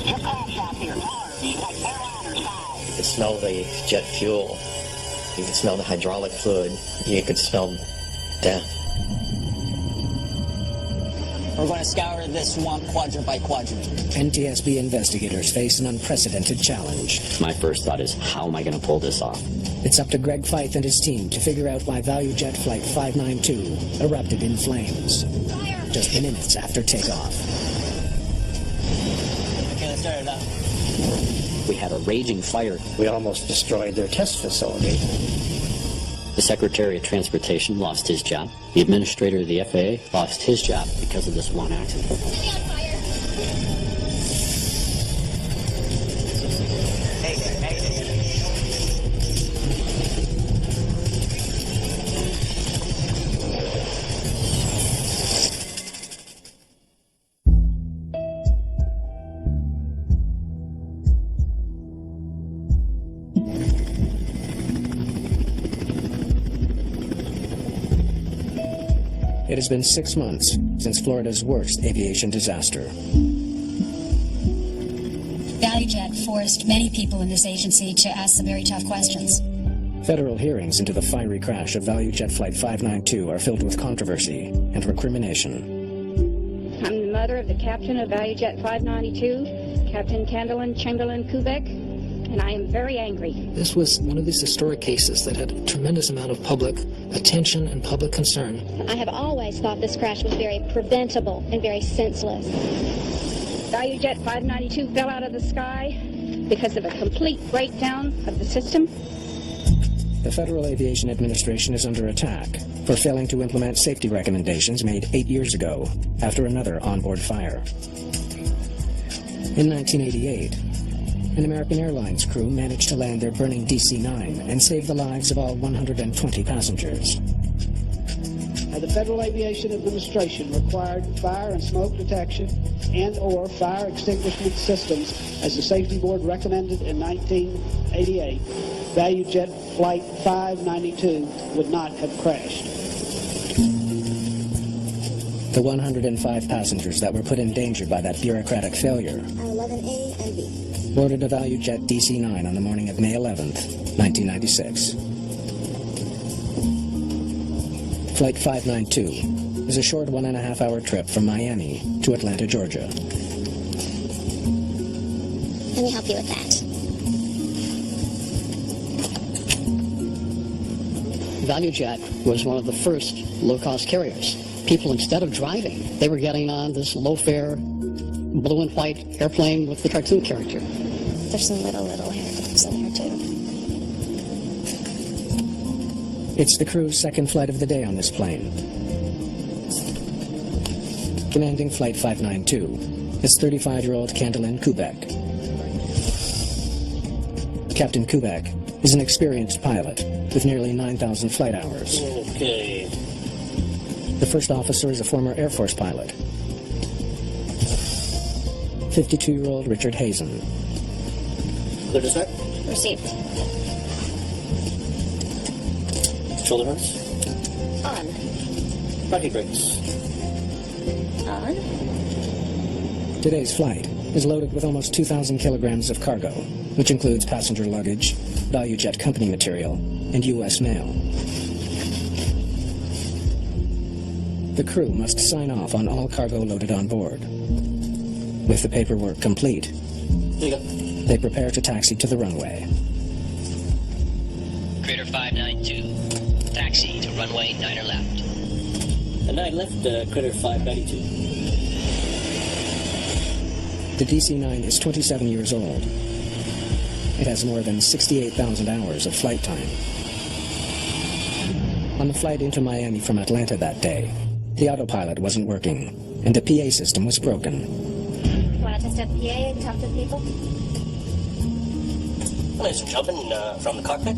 You could smell the jet fuel. You could smell the hydraulic fluid. You could smell death. We're going to scour this swamp quadrant by quadrant. NTSB investigators face an unprecedented challenge. My first thought is, how am I going to pull this off? It's up to Greg Feith and his team to figure out why ValuJet Flight 592 erupted in flames. Fire! Just minutes after takeoff. Okay, let's start it up. We had a raging fire. We almost destroyed their test facility. The Secretary of Transportation lost his job. The administrator of the FAA lost his job because of this one accident. Stay on fire! It has been 6 months since Florida's worst aviation disaster. ValuJet forced many people in this agency to ask some very tough questions. Federal hearings into the fiery crash of ValuJet Flight 592 are filled with controversy and recrimination. I'm the mother of the captain of ValuJet 592, Captain Candlin Chamberlain Kubek, and I am very angry. This was one of these historic cases that had a tremendous amount of public attention and public concern. I have always thought this crash was very preventable and very senseless. ValuJet 592 fell out of the sky because of a complete breakdown of the system. The Federal Aviation Administration is under attack for failing to implement safety recommendations made 8 years ago after another onboard fire. In 1988, an American Airlines crew managed to land their burning DC-9 and save the lives of all 120 passengers. The Federal Aviation Administration required fire and smoke detection and/or fire extinguishment systems as the Safety Board recommended in 1988. ValuJet Flight 592 would not have crashed. The 105 passengers that were put in danger by that bureaucratic failure 11A and B. boarded a ValuJet DC-9 on the morning of May 11th, 1996. Flight 592 is a short 1.5-hour trip from Miami to Atlanta, Georgia. Let me help you with that. ValuJet was one of the first low-cost carriers. People, instead of driving, they were getting on this low-fare blue and white airplane with the cartoon character. There's some little haircuts in here, too. It's the crew's second flight of the day on this plane. Commanding Flight 592 is 35-year-old Candlin Kubek. Captain Kubek is an experienced pilot with nearly 9,000 flight hours. Okay. The first officer is a former Air Force pilot, 52-year-old Richard Hazen. Clear to start? Received. Shoulder harness. On. Parking brakes. On. Today's flight is loaded with almost 2,000 kilograms of cargo, which includes passenger luggage, ValuJet company material, and U.S. mail. The crew must sign off on all cargo loaded on board. With the paperwork complete, they prepare to taxi to the runway. Crater 592. Taxi to runway 9 or left. And 9 left, Critter 592. The DC-9 is 27 years old. It has more than 68,000 hours of flight time. On the flight into Miami from Atlanta that day, the autopilot wasn't working, and the PA system was broken. Want to test out the PA and talk to the people? Ladies and gentlemen, from the cockpit,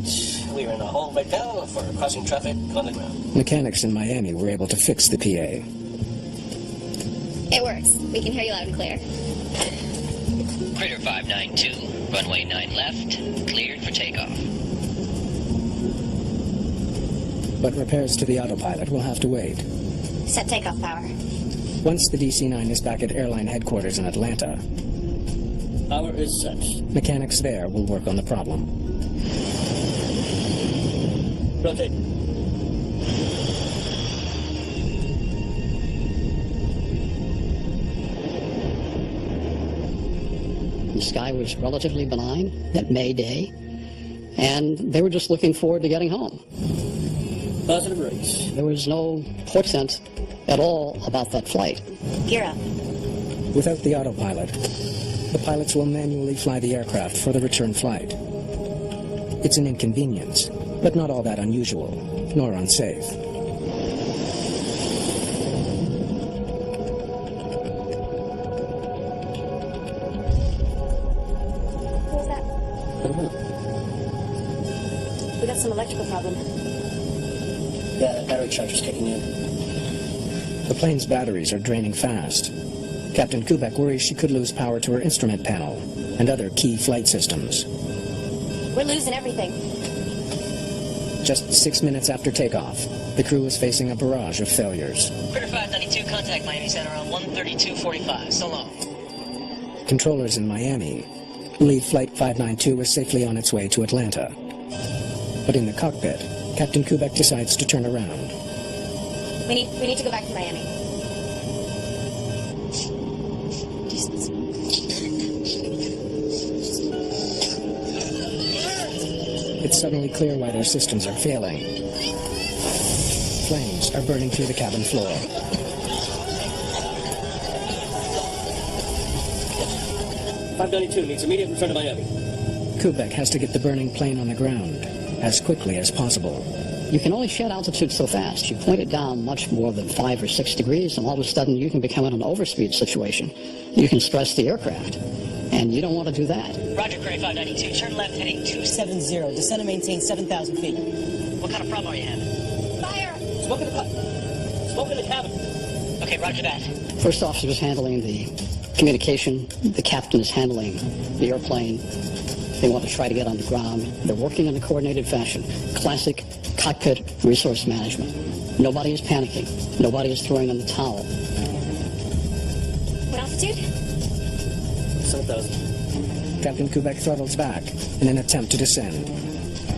we are in a hole right now for crossing traffic on the ground. Mechanics in Miami were able to fix the PA. It works. We can hear you loud and clear. Crater 592. Runway 9 left. Cleared for takeoff. But repairs to the autopilot will have to wait. Set takeoff power. Once the DC-9 is back at airline headquarters in Atlanta, Power is set. Mechanics there will work on the problem. Rotate. The sky was relatively benign at Mayday, and they were just looking forward to getting home. Positive rates. There was no portent at all about that flight. Gear up. Without the autopilot, the pilots will manually fly the aircraft for the return flight. It's an inconvenience, but not all that unusual, nor unsafe. What was that? We got some electrical problem. Yeah, battery charger's kicking in. The plane's batteries are draining fast. Captain Kubek worries she could lose power to her instrument panel and other key flight systems. We're losing everything. Just 6 minutes after takeoff, the crew is facing a barrage of failures. Critter 592, contact Miami Center on 13245. So long. Controllers in Miami believe Flight 592 is safely on its way to Atlanta. But in the cockpit, Captain Kubek decides to turn around. We need to go back to Miami. It's suddenly clear why their systems are failing. Flames are burning through the cabin floor. .592 needs immediate return to Miami. Kubek has to get the burning plane on the ground as quickly as possible. You can only shed altitude so fast. You point it down much more than 5 or 6 degrees, and all of a sudden you can become in an overspeed situation. You can stress the aircraft, and you don't want to do that. Roger, Critter 592. Turn left heading 270. Descend and maintain 7,000 feet. What kind of problem are you having? Fire! Smoke in the cabin. Okay, roger that. First officer is handling the communication. The captain is handling the airplane. They want to try to get on the ground. They're working in a coordinated fashion. Classic cockpit resource management. Nobody is panicking. Nobody is throwing in the towel. What altitude? 7,000. Captain Kubek throttles back in an attempt to descend,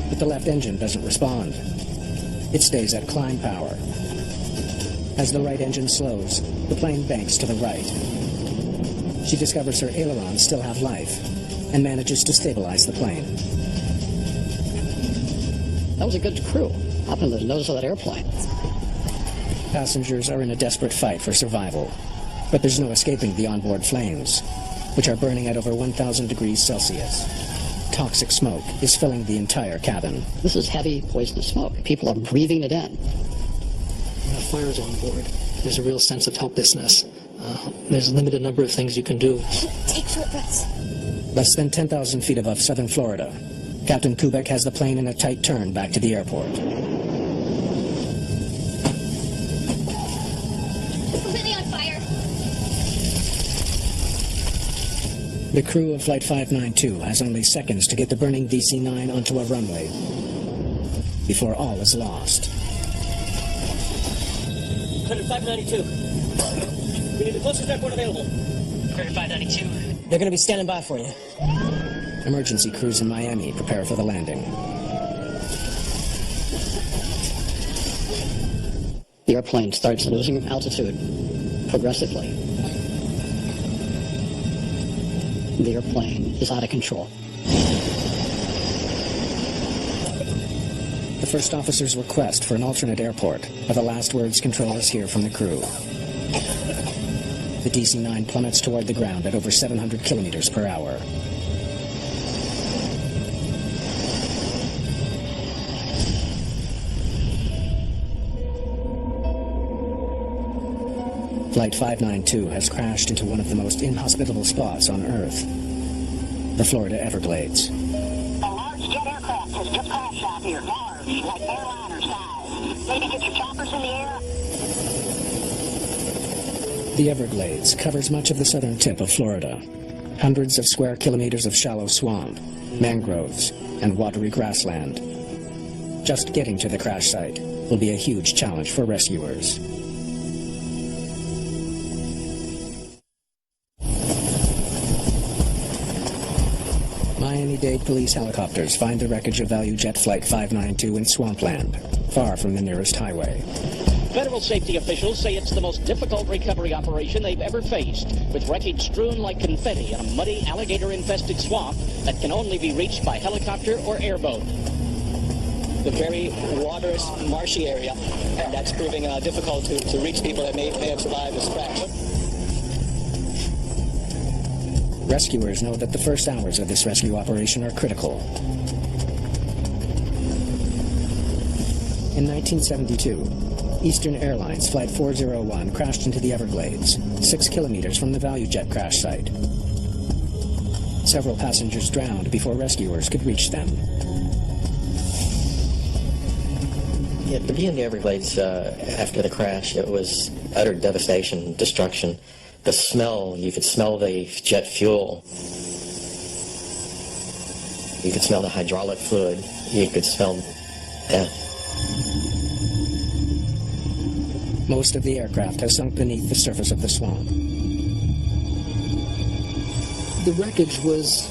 but the left engine doesn't respond. It stays at climb power. As the right engine slows, the plane banks to the right. She discovers her ailerons still have life and manages to stabilize the plane. That was a good crew up in the nose of that airplane. Passengers are in a desperate fight for survival, but there's no escaping the onboard flames, which are burning at over 1,000 degrees Celsius. Toxic smoke is filling the entire cabin. This is heavy, poisonous smoke. People are breathing it in. When a fire's on board, there's a real sense of helplessness. There's a limited number of things you can do. Take short breaths. Less than 10,000 feet above southern Florida, Captain Kubek has the plane in a tight turn back to the airport. Completely on fire. The crew of Flight 592 has only seconds to get the burning DC-9 onto a runway before all is lost. Critter 592. We need the closest airport available. Critter 592. They're going to be standing by for you. Emergency crews in Miami prepare for the landing. The airplane starts losing altitude progressively. The airplane is out of control. The first officer's request for an alternate airport are the last words controllers hear from the crew. The DC-9 plummets toward the ground at over 700 kilometers per hour. Flight 592 has crashed into one of the most inhospitable spots on Earth, the Florida Everglades. A large jet aircraft has just crashed out here. Large, like airliner size. Maybe get your choppers in the air? The Everglades covers much of the southern tip of Florida. Hundreds of square kilometers of shallow swamp, mangroves, and watery grassland. Just getting to the crash site will be a huge challenge for rescuers. Miami-Dade police helicopters find the wreckage of ValuJet Flight 592 in swampland, far from the nearest highway. Federal safety officials say it's the most difficult recovery operation they've ever faced, with wreckage strewn like confetti in a muddy, alligator-infested swamp that can only be reached by helicopter or airboat. The very waterous, marshy area, and that's proving difficult to reach people that may have survived this crash. Rescuers know that the first hours of this rescue operation are critical. In 1972, Eastern Airlines Flight 401 crashed into the Everglades, 6 kilometers from the ValuJet crash site. Several passengers drowned before rescuers could reach them. Yeah, to be in the Everglades after the crash, it was utter devastation, destruction. The smell, you could smell the jet fuel. You could smell the hydraulic fluid. You could smell death. Most of the aircraft has sunk beneath the surface of the swamp. The wreckage was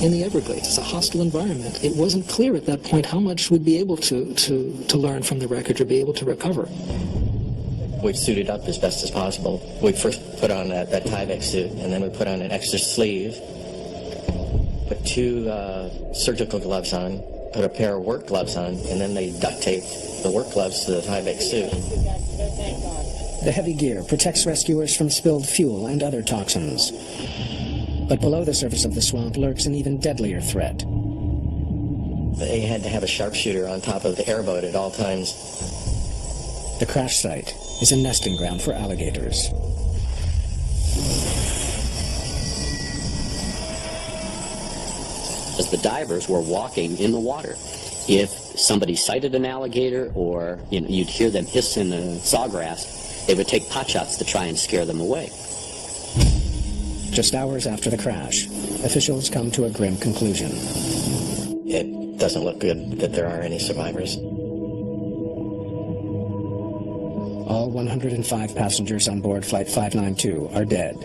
in the Everglades. It's a hostile environment. It wasn't clear at that point how much we'd be able to learn from the wreckage or be able to recover. We suited up as best as possible. We first put on that Tyvek suit, and then we put on an extra sleeve, put 2 surgical gloves on, put a pair of work gloves on, and then they duct taped the work gloves to the Tyvek suit. The heavy gear protects rescuers from spilled fuel and other toxins. But below the surface of the swamp lurks an even deadlier threat. They had to have a sharpshooter on top of the airboat at all times. The crash site is a nesting ground for alligators. As the divers were walking in the water, if somebody sighted an alligator or you'd hear them hiss in the sawgrass, they would take potshots to try and scare them away. Just hours after the crash, officials come to a grim conclusion. It doesn't look good that there are any survivors. All 105 passengers on board Flight 592 are dead.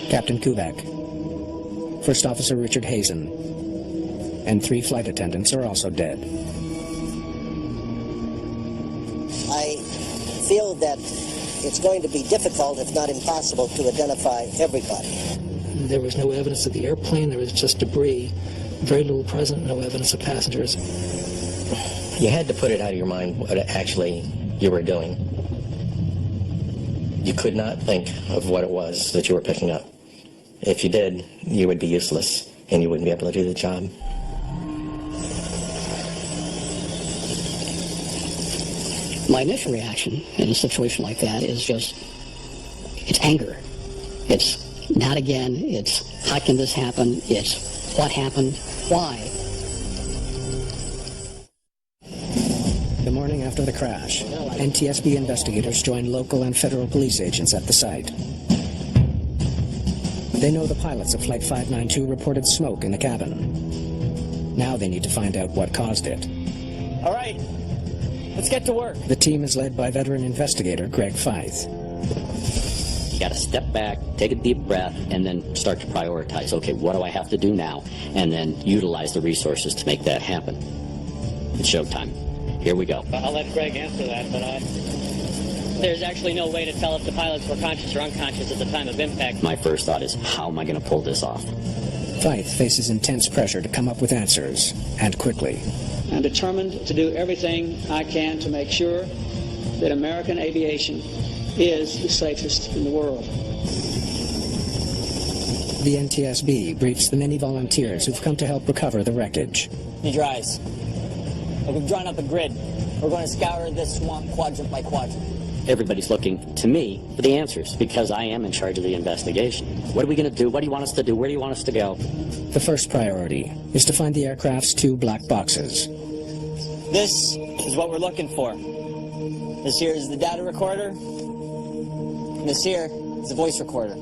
Captain Kubek, First Officer Richard Hazen, and 3 flight attendants are also dead. I feel that it's going to be difficult, if not impossible, to identify everybody. There was no evidence of the airplane. There was just debris. Very little present, no evidence of passengers. You had to put it out of your mind what actually you were doing. You could not think of what it was that you were picking up. If you did, you would be useless, and you wouldn't be able to do the job. My initial reaction in a situation like that is just, it's anger. It's not again, it's how can this happen, it's what happened, why. The morning after the crash, NTSB investigators join local and federal police agents at the site. They know the pilots of Flight 592 reported smoke in the cabin. Now they need to find out what caused it. All right, let's get to work. The team is led by veteran investigator Greg Feith. You got to step back, take a deep breath, and then start to prioritize. Okay, what do I have to do now? And then utilize the resources to make that happen. It's showtime. Here we go. I'll let Greg answer that, but there's actually no way to tell if the pilots were conscious or unconscious at the time of impact. My first thought is, how am I going to pull this off? Feith faces intense pressure to come up with answers, and quickly. I'm determined to do everything I can to make sure that American aviation is the safest in the world. The NTSB briefs the many volunteers who've come to help recover the wreckage. Need your eyes. We've drawn up a grid. We're going to scour this swamp quadrant by quadrant. Everybody's looking to me for the answers because I am in charge of the investigation. What are we going to do? What do you want us to do? Where do you want us to go? The first priority is to find the aircraft's 2 black boxes. This is what we're looking for. This here is the data recorder. And this here is the voice recorder.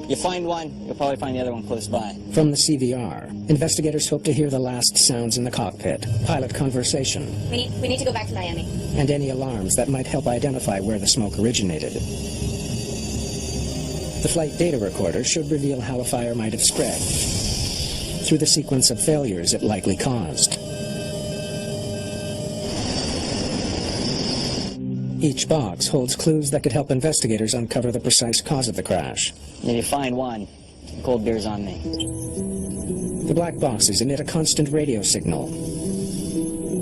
You find one, you'll probably find the other one close by. From the CVR, investigators hope to hear the last sounds in the cockpit, pilot conversation, We need to go back to Miami. and any alarms that might help identify where the smoke originated. The flight data recorder should reveal how a fire might have spread. through the sequence of failures it likely caused. Each box holds clues that could help investigators uncover the precise cause of the crash. And if you find one, cold beer's on me. The black boxes emit a constant radio signal.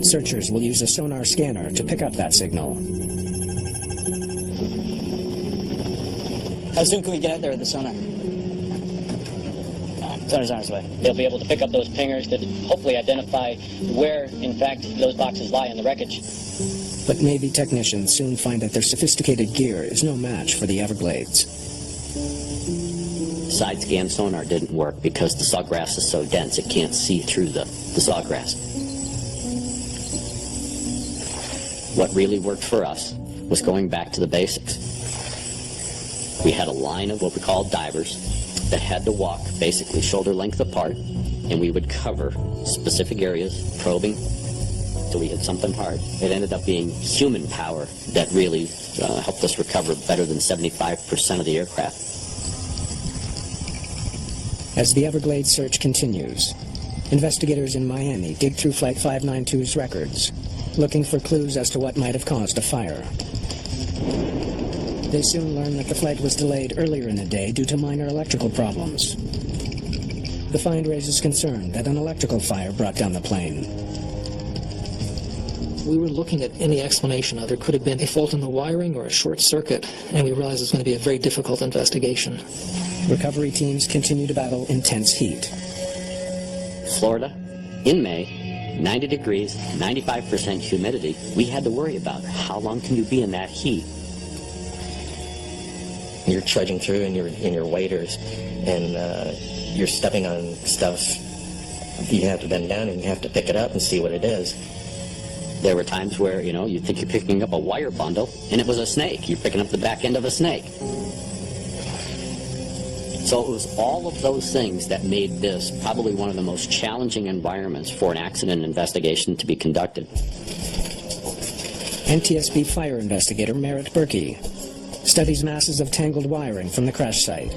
Searchers will use a sonar scanner to pick up that signal. How soon can we get out there with the sonar? Sonar's on its way. They'll be able to pick up those pingers that hopefully identify where, in fact, those boxes lie in the wreckage. But Navy technicians soon find that their sophisticated gear is no match for the Everglades. Side scan sonar didn't work because the sawgrass is so dense it can't see through the sawgrass. What really worked for us was going back to the basics. We had a line of what we called divers that had to walk basically shoulder length apart, and we would cover specific areas, probing till we hit something hard. It ended up being human power that really helped us recover better than 75% of the aircraft. As the Everglades search continues, investigators in Miami dig through Flight 592's records, looking for clues as to what might have caused a fire. They soon learn that the flight was delayed earlier in the day due to minor electrical problems. The find raises concern that an electrical fire brought down the plane. We were looking at any explanation. There could have been a fault in the wiring or a short circuit, and we realized it was going to be a very difficult investigation. Recovery teams continue to battle intense heat. Florida, in May, 90 degrees, 95% humidity. We had to worry about how long can you be in that heat. You're trudging through in your waders, and you're stepping on stuff. You have to bend down and you have to pick it up and see what it is. There were times where, you think you're picking up a wire bundle, and it was a snake. You're picking up the back end of a snake. So it was all of those things that made this probably one of the most challenging environments for an accident investigation to be conducted. NTSB fire investigator Merritt Berkey studies masses of tangled wiring from the crash site.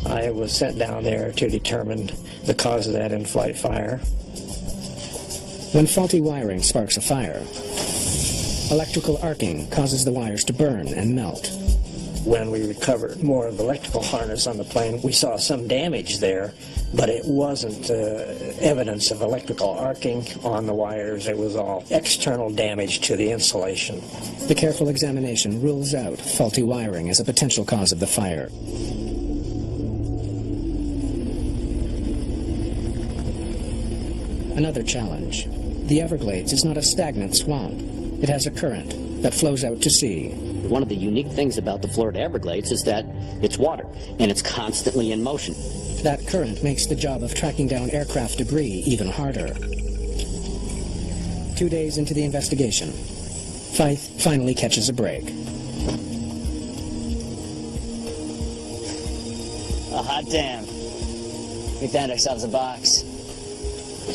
I was sent down there to determine the cause of that in-flight fire. When faulty wiring sparks a fire, electrical arcing causes the wires to burn and melt. When we recovered more of the electrical harness on the plane, we saw some damage there, but it wasn't evidence of electrical arcing on the wires. It was all external damage to the insulation. The careful examination rules out faulty wiring as a potential cause of the fire. Another challenge. The Everglades is not a stagnant swamp. It has a current that flows out to sea. One of the unique things about the Florida Everglades is that it's water, and it's constantly in motion. That current makes the job of tracking down aircraft debris even harder. 2 days into the investigation, Fife finally catches a break. Oh, hot damn. We found ourselves a box.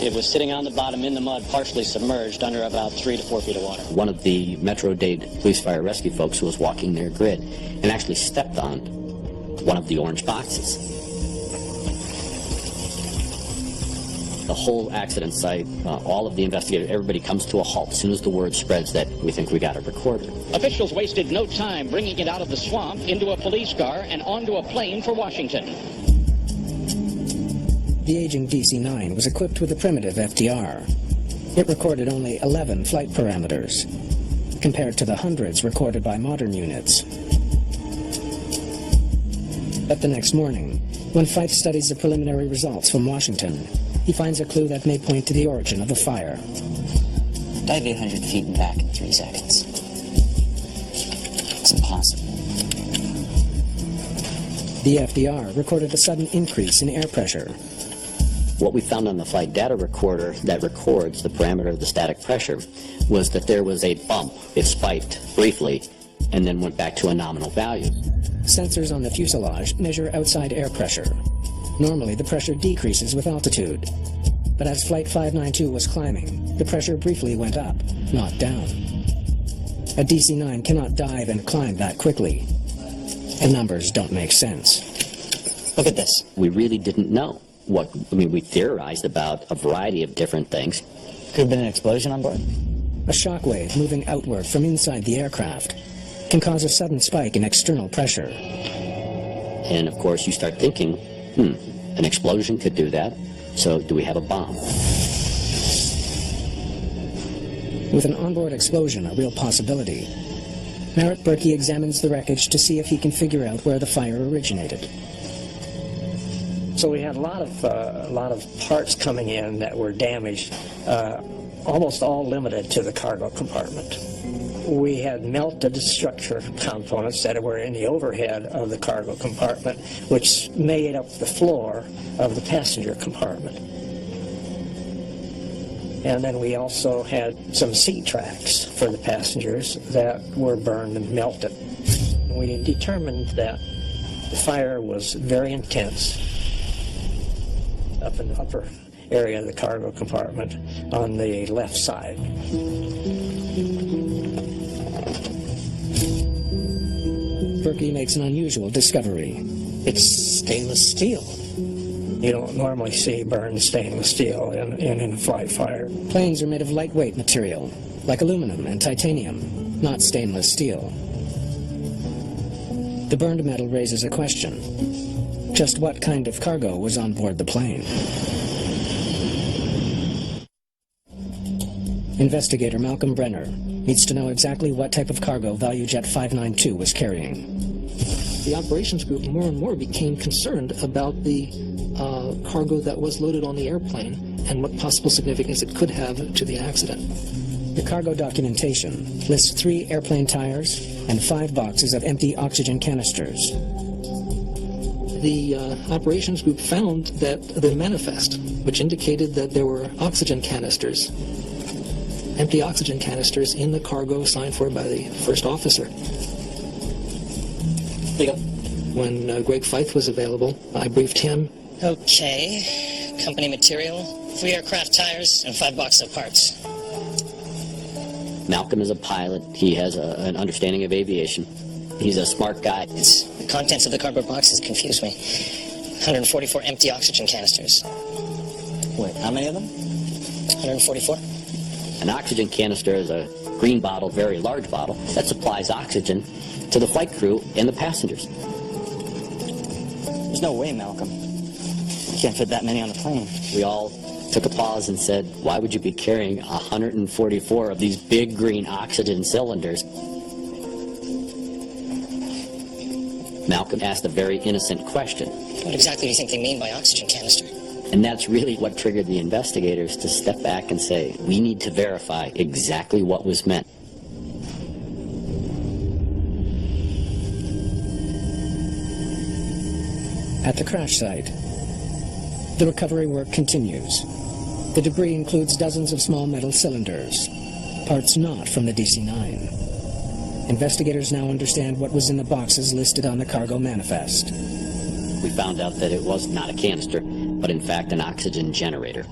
It was sitting on the bottom in the mud, partially submerged under about 3 to 4 feet of water. One of the Metro-Dade Police Fire Rescue folks who was walking their grid and actually stepped on one of the orange boxes. The whole accident site, all of the investigators, everybody comes to a halt as soon as the word spreads that we think we got a recorder. Officials wasted no time bringing it out of the swamp into a police car and onto a plane for Washington. The aging DC-9 was equipped with a primitive FDR. It recorded only 11 flight parameters, compared to the hundreds recorded by modern units. But the next morning, when Fife studies the preliminary results from Washington, he finds a clue that may point to the origin of the fire. Dive 800 feet and back in 3 seconds. It's impossible. The FDR recorded a sudden increase in air pressure. What we found on the flight data recorder that records the parameter of the static pressure was that there was a bump. It spiked briefly and then went back to a nominal value. Sensors on the fuselage measure outside air pressure. Normally, the pressure decreases with altitude. But as Flight 592 was climbing, the pressure briefly went up, not down. A DC-9 cannot dive and climb that quickly. The numbers don't make sense. Look at this. We really didn't know. we theorized about a variety of different things. Could have been an explosion on board. A shock wave moving outward from inside the aircraft can cause a sudden spike in external pressure. And of course you start thinking, an explosion could do that, so do we have a bomb? With an onboard explosion a real possibility, Merritt Berkey examines the wreckage to see if he can figure out where the fire originated. So we had a lot of parts coming in that were damaged, almost all limited to the cargo compartment. We had melted structure components that were in the overhead of the cargo compartment, which made up the floor of the passenger compartment. And then we also had some seat tracks for the passengers that were burned and melted. We determined that the fire was very intense up in the upper area of the cargo compartment on the left side. Berkey makes an unusual discovery. It's stainless steel. You don't normally see burned stainless steel in a flight fire. Planes are made of lightweight material, like aluminum and titanium, not stainless steel. The burned metal raises a question. Just what kind of cargo was on board the plane? Investigator Malcolm Brenner needs to know exactly what type of cargo ValuJet 592 was carrying. The operations group more and more became concerned about the cargo that was loaded on the airplane and what possible significance it could have to the accident. The cargo documentation lists 3 airplane tires and 5 boxes of empty oxygen canisters. The operations group found that the manifest, which indicated that there were oxygen canisters, empty oxygen canisters in the cargo signed for by the first officer. When Greg Feith was available, I briefed him. Okay, company material, 3 aircraft tires, and 5 boxes of parts. Malcolm is a pilot. He has an understanding of aviation. He's a smart guy. The contents of the cardboard boxes confuse me. 144 empty oxygen canisters. Wait, how many of them? 144. An oxygen canister is a green bottle, very large bottle, that supplies oxygen to the flight crew and the passengers. There's no way, Malcolm. You can't fit that many on a plane. We all took a pause and said, why would you be carrying 144 of these big green oxygen cylinders? Malcolm asked a very innocent question. What exactly do you think they mean by oxygen canister? And that's really what triggered the investigators to step back and say, we need to verify exactly what was meant. At the crash site, the recovery work continues. The debris includes dozens of small metal cylinders, parts not from the DC-9. Investigators now understand what was in the boxes listed on the cargo manifest. We found out that it was not a canister, but in fact an oxygen generator.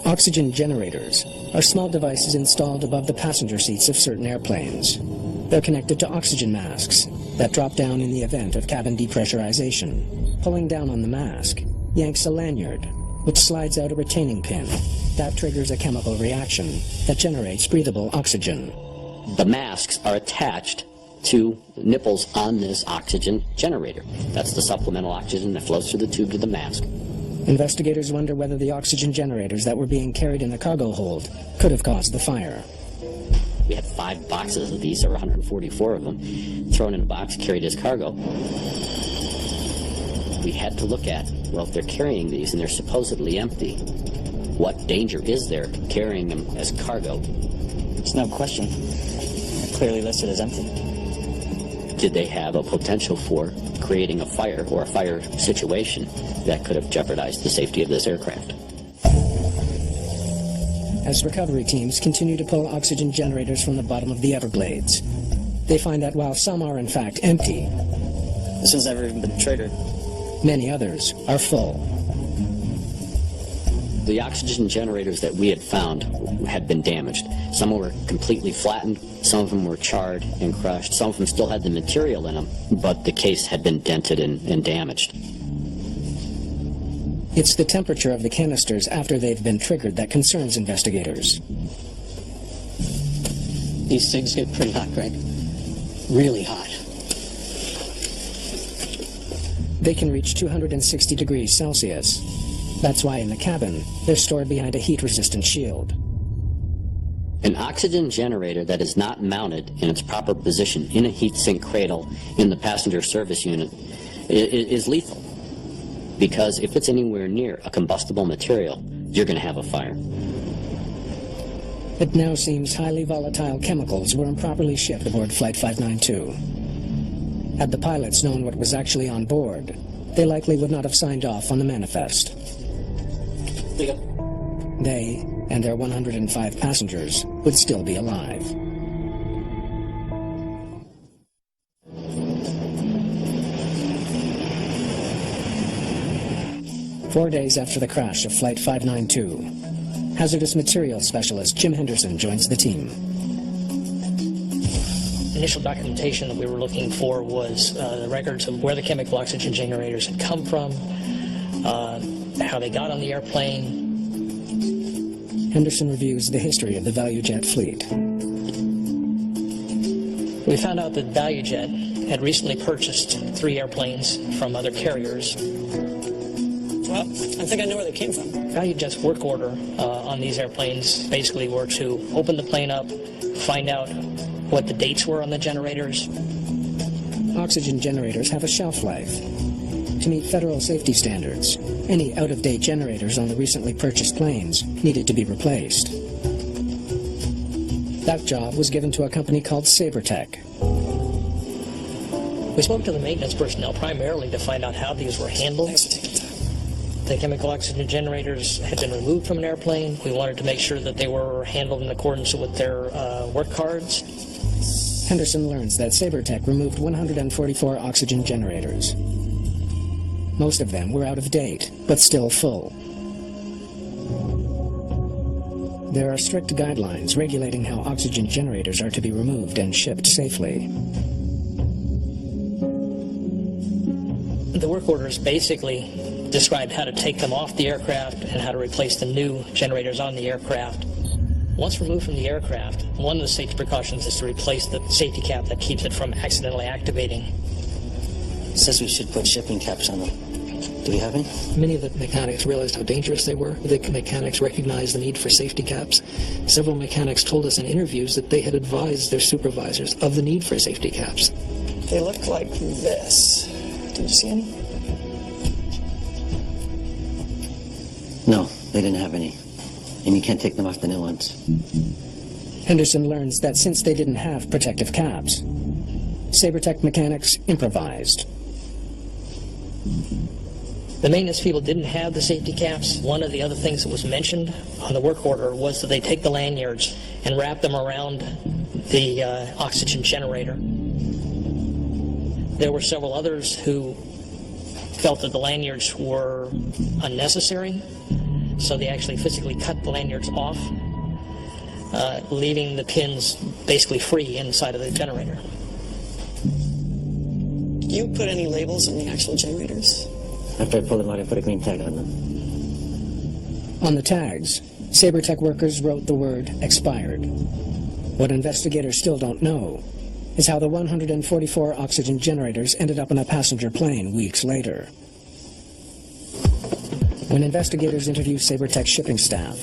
Oxygen generators are small devices installed above the passenger seats of certain airplanes. They're connected to oxygen masks that drop down in the event of cabin depressurization. Pulling down on the mask yanks a lanyard, which slides out a retaining pin. That triggers a chemical reaction that generates breathable oxygen. The masks are attached to nipples on this oxygen generator. That's the supplemental oxygen that flows through the tube to the mask. Investigators wonder whether the oxygen generators that were being carried in the cargo hold could have caused the fire. We had 5 boxes of these, or 144 of them, thrown in a box, carried as cargo. We had to look at, well, if they're carrying these and they're supposedly empty, what danger is there carrying them as cargo? It's no question. They're clearly listed as empty. Did they have a potential for creating a fire or a fire situation that could have jeopardized the safety of this aircraft? As recovery teams continue to pull oxygen generators from the bottom of the Everglades, they find that while some are in fact empty, this has never even been triggered. Many others are full. The oxygen generators that we had found had been damaged. Some were completely flattened, some of them were charred and crushed, some of them still had the material in them, but the case had been dented and damaged. It's the temperature of the canisters after they've been triggered that concerns investigators. These things get pretty hot, Greg. Really hot. They can reach 260 degrees Celsius. That's why in the cabin, they're stored behind a heat-resistant shield. An oxygen generator that is not mounted in its proper position in a heat sink cradle in the passenger service unit is lethal. Because if it's anywhere near a combustible material, you're going to have a fire. It now seems highly volatile chemicals were improperly shipped aboard Flight 592. Had the pilots known what was actually on board, they likely would not have signed off on the manifest. They and their 105 passengers would still be alive. Four days after the crash of Flight 592, hazardous materials specialist Jim Henderson joins the team. Initial documentation that we were looking for was the records of where the chemical oxygen generators had come from, how they got on the airplane. Henderson reviews the history of the ValuJet fleet. We found out that ValuJet had recently purchased 3 airplanes from other carriers. Well, I think I know where they came from. ValuJet's work order on these airplanes basically were to open the plane up, find out what the dates were on the generators. Oxygen generators have a shelf life. To meet federal safety standards, any out-of-date generators on the recently purchased planes needed to be replaced. That job was given to a company called Sabertech. We spoke to the maintenance personnel primarily to find out how these were handled. The chemical oxygen generators had been removed from an airplane. We wanted to make sure that they were handled in accordance with their work cards. Henderson learns that Sabertech removed 144 oxygen generators. Most of them were out of date, but still full. There are strict guidelines regulating how oxygen generators are to be removed and shipped safely. The work orders basically described how to take them off the aircraft and how to replace the new generators on the aircraft. Once removed from the aircraft, one of the safety precautions is to replace the safety cap that keeps it from accidentally activating. It says we should put shipping caps on them. Do we have any? Many of the mechanics realized how dangerous they were. The mechanics recognized the need for safety caps. Several mechanics told us in interviews that they had advised their supervisors of the need for safety caps. They look like this. Did you see any? No, they didn't have any. And you can't take them off the new ones. Henderson learns that since they didn't have protective caps, Sabertech mechanics improvised. The maintenance people didn't have the safety caps. One of the other things that was mentioned on the work order was that they take the lanyards and wrap them around the oxygen generator. There were several others who felt that the lanyards were unnecessary, so they actually physically cut the lanyards off, leaving the pins basically free inside of the generator. Do you put any labels on the actual generators? After I pulled them out, I put a green tag on them. On the tags, Sabertech workers wrote the word expired. What investigators still don't know is how the 144 oxygen generators ended up on a passenger plane weeks later. When investigators interview Sabertech shipping staff,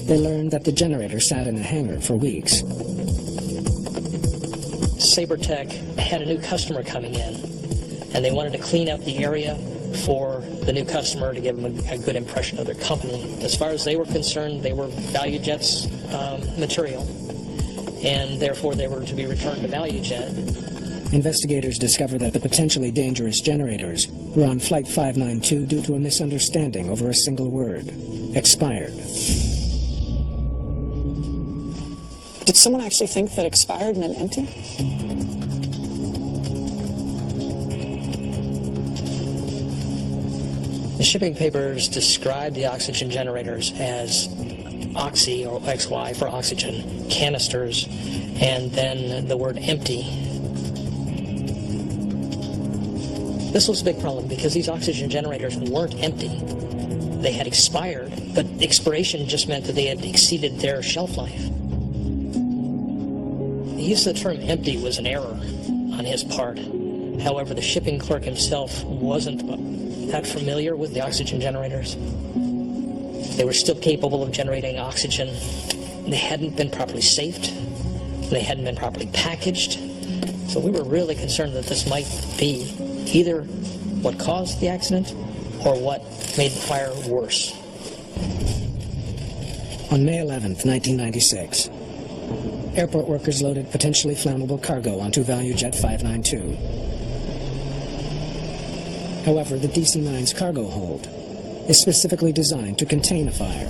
they learn that the generator sat in a hangar for weeks. Sabertech had a new customer coming in, and they wanted to clean up the area for the new customer to give them a good impression of their company. As far as they were concerned, they were ValuJet's material, and therefore they were to be returned to ValuJet. Investigators discover that the potentially dangerous generators were on Flight 592 due to a misunderstanding over a single word: expired. Did someone actually think that expired meant empty? The shipping papers described the oxygen generators as oxy, or XY for oxygen, canisters, and then the word empty. This was a big problem because these oxygen generators weren't empty. They had expired, but expiration just meant that they had exceeded their shelf life. The use of the term empty was an error on his part. However, the shipping clerk himself wasn't that familiar with the oxygen generators. They were still capable of generating oxygen. They hadn't been properly safed. They hadn't been properly packaged. So we were really concerned that this might be either what caused the accident or what made the fire worse. On May 11th, 1996, airport workers loaded potentially flammable cargo onto ValuJet 592. However, the DC-9's cargo hold is specifically designed to contain a fire.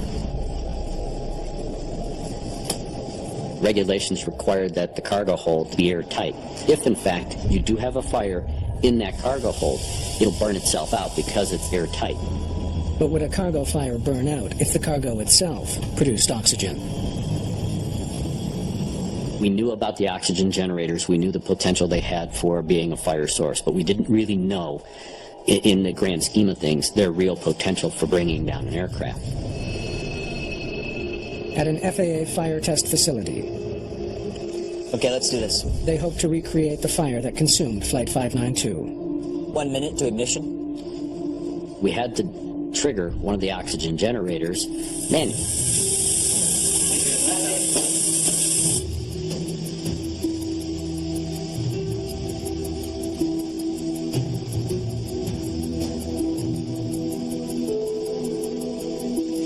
Regulations required that the cargo hold be airtight. If, in fact, you do have a fire in that cargo hold, it'll burn itself out because it's airtight. But would a cargo fire burn out if the cargo itself produced oxygen? We knew about the oxygen generators. We knew the potential they had for being a fire source, but we didn't really know, in the grand scheme of things, their real potential for bringing down an aircraft. At an FAA fire test facility, Okay, let's do this. they hope to recreate the fire that consumed Flight 592. 1 minute to ignition. We had to trigger one of the oxygen generators manually.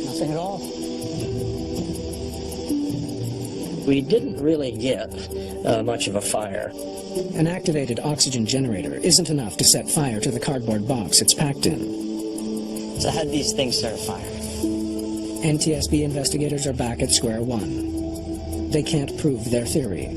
Nothing at all. We didn't really get much of a fire. An activated oxygen generator isn't enough to set fire to the cardboard box it's packed in. So how did these things start a fire? NTSB investigators are back at square one. They can't prove their theory.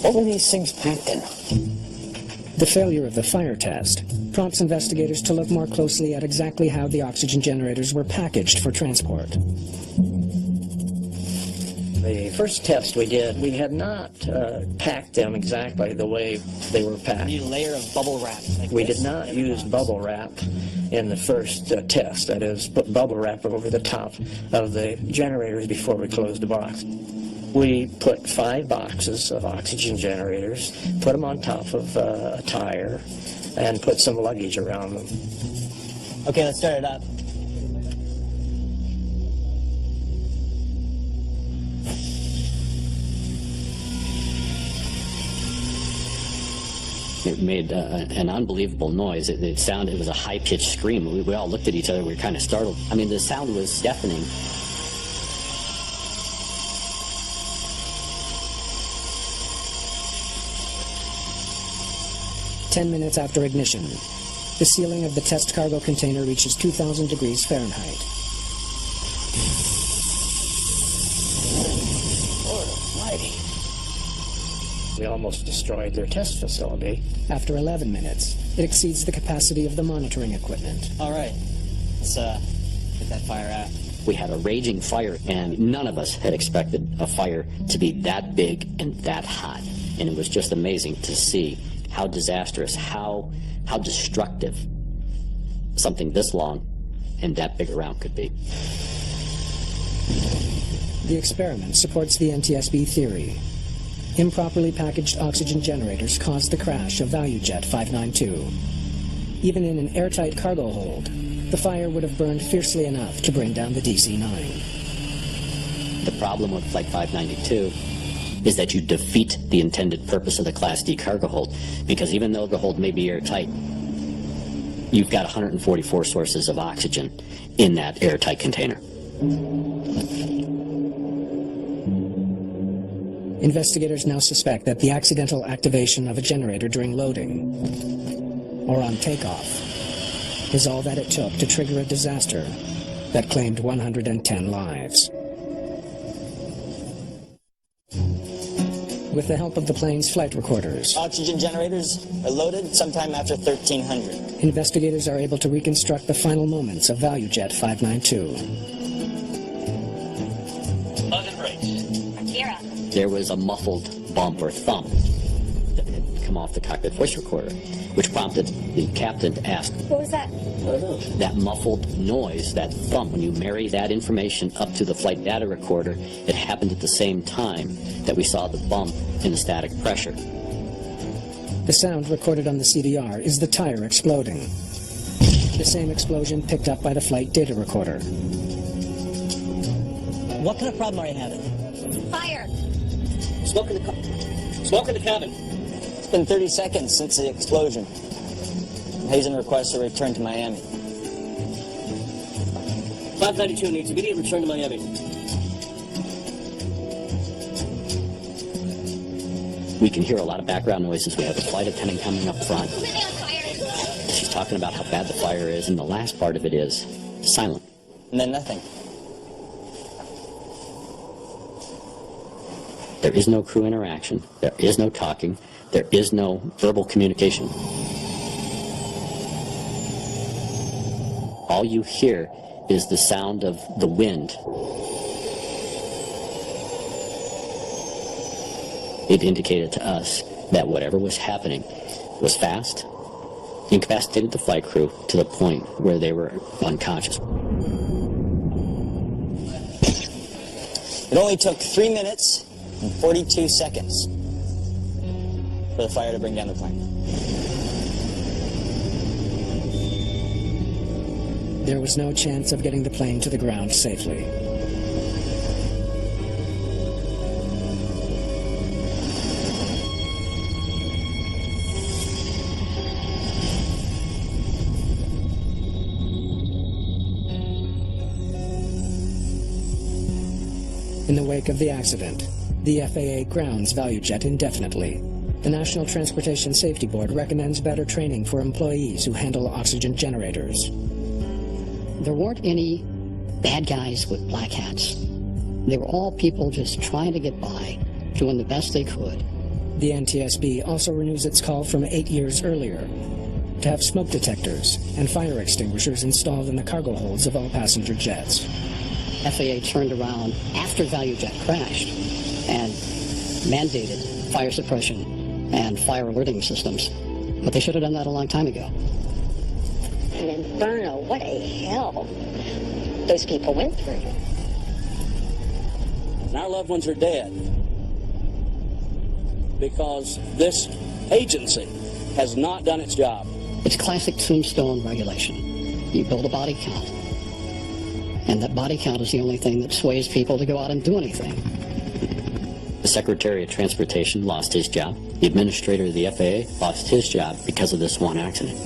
What were these things packed in? The failure of the fire test prompts investigators to look more closely at exactly how the oxygen generators were packaged for transport. The first test we did, we had not packed them exactly the way they were packed. You layer of bubble wrap. We did not use bubble wrap in the first test. That is, put bubble wrap over the top of the generators before we closed the box. We put 5 boxes of oxygen generators, put them on top of a tire, and put some luggage around them. Okay, let's start it up. It made an unbelievable noise. It was a high-pitched scream. We all looked at each other. We were kind of startled. I mean, the sound was deafening. Ten minutes after ignition, the ceiling of the test cargo container reaches 2,000 degrees Fahrenheit. Lord almighty. We almost destroyed their test facility. After 11 minutes, it exceeds the capacity of the monitoring equipment. All right, let's get that fire out. We had a raging fire, and none of us had expected a fire to be that big and that hot. And it was just amazing to see how disastrous, how destructive something this long and that big around could be. The experiment supports the NTSB theory. Improperly packaged oxygen generators caused the crash of ValuJet 592. Even in an airtight cargo hold, the fire would have burned fiercely enough to bring down the DC-9. The problem with Flight 592 is that you defeat the intended purpose of the Class D cargo hold, because even though the hold may be airtight, you've got 144 sources of oxygen in that airtight container. Investigators now suspect that the accidental activation of a generator during loading or on takeoff is all that it took to trigger a disaster that claimed 110 lives. with the help of the plane's flight recorders. Oxygen generators are loaded sometime after 1300. Investigators are able to reconstruct the final moments of ValuJet 592. There was a muffled bump or thump that had come off the cockpit voice recorder, which prompted the captain to ask, What was that? that muffled noise, that thump, when you marry that information up to the flight data recorder, it happened at the same time that we saw the bump in the static pressure. The sound recorded on the CDR is the tire exploding. The same explosion picked up by the flight data recorder. What kind of problem are you having? Fire! Smoke in the cabin. It's been 30 seconds since the explosion. Hazen requests a return to Miami. 592 needs immediate return to Miami. We can hear a lot of background noises. We have the flight attendant coming up front. She's talking about how bad the fire is, and the last part of it is silent. And then nothing. There is no crew interaction. There is no talking. There is no verbal communication. All you hear is the sound of the wind. It indicated to us that whatever was happening was fast, incapacitated the flight crew to the point where they were unconscious. It only took 3 minutes and 42 seconds for the fire to bring down the plane. There was no chance of getting the plane to the ground safely. In the wake of the accident, the FAA grounds ValuJet indefinitely. The National Transportation Safety Board recommends better training for employees who handle oxygen generators. There weren't any bad guys with black hats. They were all people just trying to get by, doing the best they could. The NTSB also renews its call from 8 years earlier to have smoke detectors and fire extinguishers installed in the cargo holds of all passenger jets. FAA turned around after ValuJet crashed and mandated fire suppression and fire alerting systems. But they should have done that a long time ago. An inferno, what a hell those people went through. And our loved ones are dead because this agency has not done its job. It's classic tombstone regulation. You build a body count. And that body count is the only thing that sways people to go out and do anything. The Secretary of Transportation lost his job. The administrator of the FAA lost his job because of this one accident.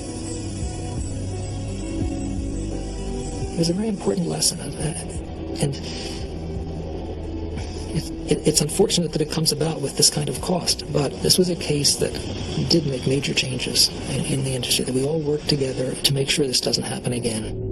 It was a very important lesson, and it's unfortunate that it comes about with this kind of cost, but this was a case that did make major changes in the industry, that we all work together to make sure this doesn't happen again.